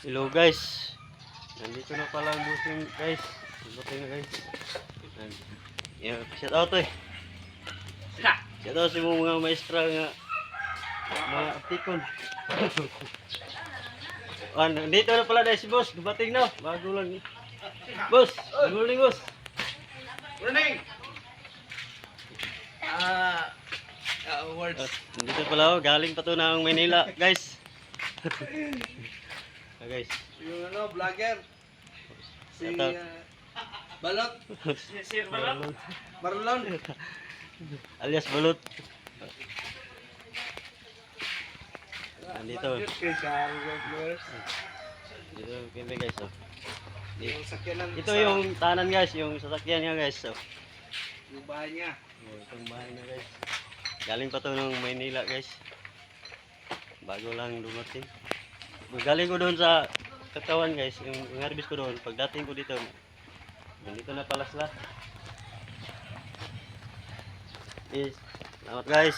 Hello guys. Nandito na pala ang busing guys. Buting na guys. Yeah, shout out eh. Shout out sa mga maestra nga mga aptikon. Nandito na pala dahil si boss. Dumating na. Bago lang. Boss, good morning boss. Morning! Awards. Nandito pala ako. Galing pa to ng Manila guys. Guys. Yung vlogger. Si Shout out. Balot. Si Balot. Marlon. Alias Balot. Nandito. Dito kami guys. Oh. Yung sakyanan. Ito yung tanan guys, yung sasakyan niya guys. Oh. Yung bahay niya. Oh, itong bahay na guys. Galing pa to ng Maynila guys. Bago lang dumating. Galing ko doon sa Katawan guys, yung harvest ko doon. Pagdating ko dito, nandito na pala sila. Salamat guys.